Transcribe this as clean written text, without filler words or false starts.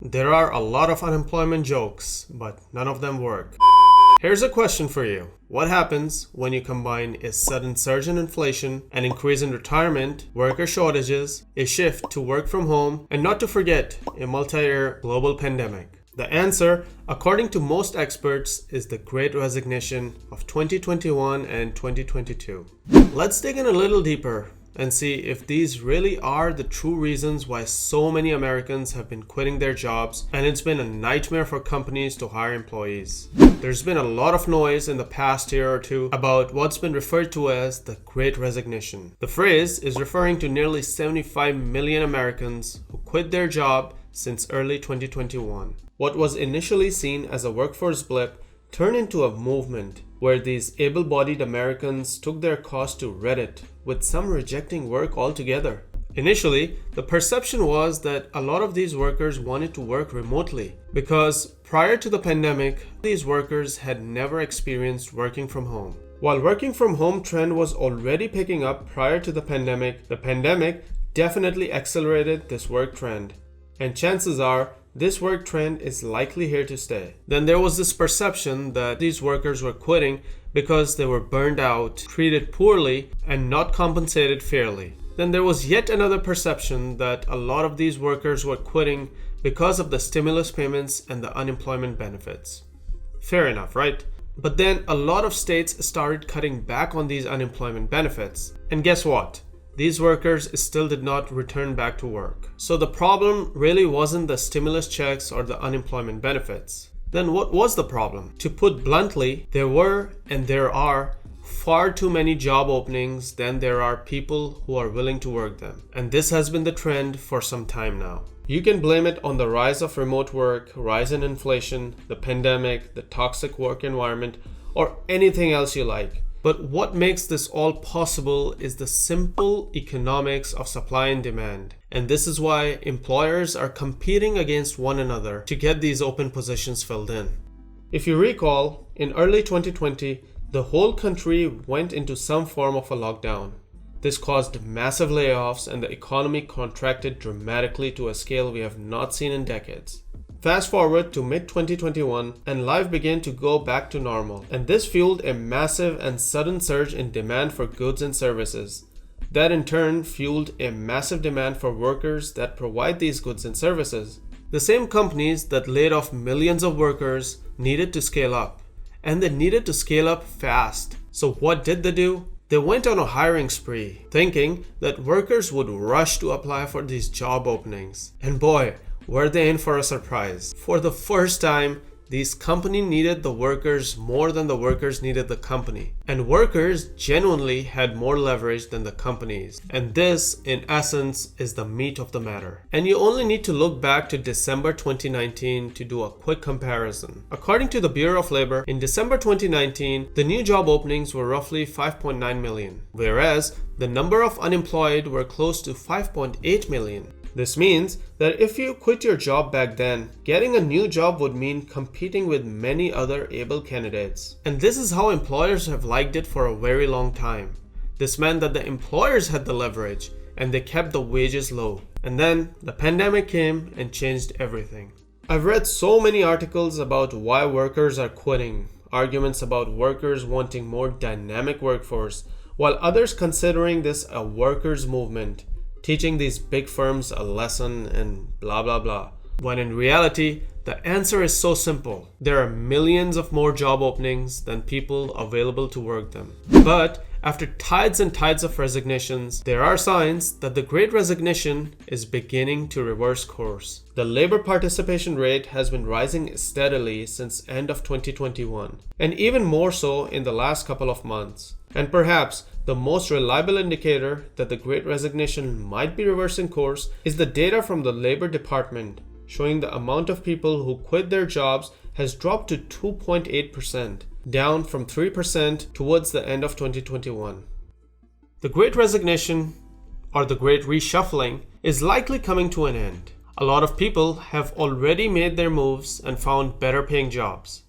There are a lot of unemployment jokes, but none of them work. Here's a question for you. What happens when you combine a sudden surge in inflation, an increase in retirement, worker shortages, a shift to work from home, and not to forget, a multi-year global pandemic? The answer, according to most experts, is the Great Resignation of 2021 and 2022. Let's dig in a little deeper and see if these really are the true reasons why so many Americans have been quitting their jobs, and it's been a nightmare for companies to hire employees. There's been a lot of noise in the past year or two about what's been referred to as the Great Resignation. The phrase is referring to nearly 75 million Americans who quit their job since early 2021. What was initially seen as a workforce blip turned into a movement where these able-bodied Americans took their cause to Reddit, with some rejecting work altogether. Initially, the perception was that a lot of these workers wanted to work remotely because prior to the pandemic, these workers had never experienced working from home. While working from home trend was already picking up prior to the pandemic definitely accelerated this work trend. And chances are, this work trend is likely here to stay. Then there was this perception that these workers were quitting because they were burned out, treated poorly, and not compensated fairly. Then there was yet another perception that a lot of these workers were quitting because of the stimulus payments and the unemployment benefits. Fair enough, right? But then a lot of states started cutting back on these unemployment benefits. And guess what? These workers still did not return back to work. So the problem really wasn't the stimulus checks or the unemployment benefits. Then what was the problem? To put bluntly, there were and there are far too many job openings than there are people who are willing to work them. And this has been the trend for some time now. You can blame it on the rise of remote work, rise in inflation, the pandemic, the toxic work environment, or anything else you like. But what makes this all possible is the simple economics of supply and demand. And this is why employers are competing against one another to get these open positions filled in. If you recall, in early 2020, the whole country went into some form of a lockdown. This caused massive layoffs and the economy contracted dramatically to a scale we have not seen in decades. Fast forward to mid-2021 and life began to go back to normal, and this fueled a massive and sudden surge in demand for goods and services. That in turn fueled a massive demand for workers that provide these goods and services. The same companies that laid off millions of workers needed to scale up, and they needed to scale up fast. So what did they do? They went on a hiring spree, thinking that workers would rush to apply for these job openings. And boy, were they in for a surprise. For the first time, these companies needed the workers more than the workers needed the company. And workers genuinely had more leverage than the companies. And this, in essence, is the meat of the matter. And you only need to look back to December 2019 to do a quick comparison. According to the Bureau of Labor, in December 2019, the new job openings were roughly 5.9 million, whereas the number of unemployed were close to 5.8 million. This means that if you quit your job back then, getting a new job would mean competing with many other able candidates. And this is how employers have liked it for a very long time. This meant that the employers had the leverage and they kept the wages low. And then the pandemic came and changed everything. I've read so many articles about why workers are quitting, arguments about workers wanting more dynamic workforce, while others considering this a workers' movement, teaching these big firms a lesson and blah blah blah. When in reality, the answer is so simple. There are millions of more job openings than people available to work them. But after tides and tides of resignations, there are signs that the Great Resignation is beginning to reverse course. The labor participation rate has been rising steadily since end of 2021, and even more so in the last couple of months. And perhaps the most reliable indicator that the Great Resignation might be reversing course is the data from the Labor Department, showing the amount of people who quit their jobs has dropped to 2.8%, down from 3% towards the end of 2021. The Great Resignation, or the Great Reshuffling, is likely coming to an end. A lot of people have already made their moves and found better paying jobs.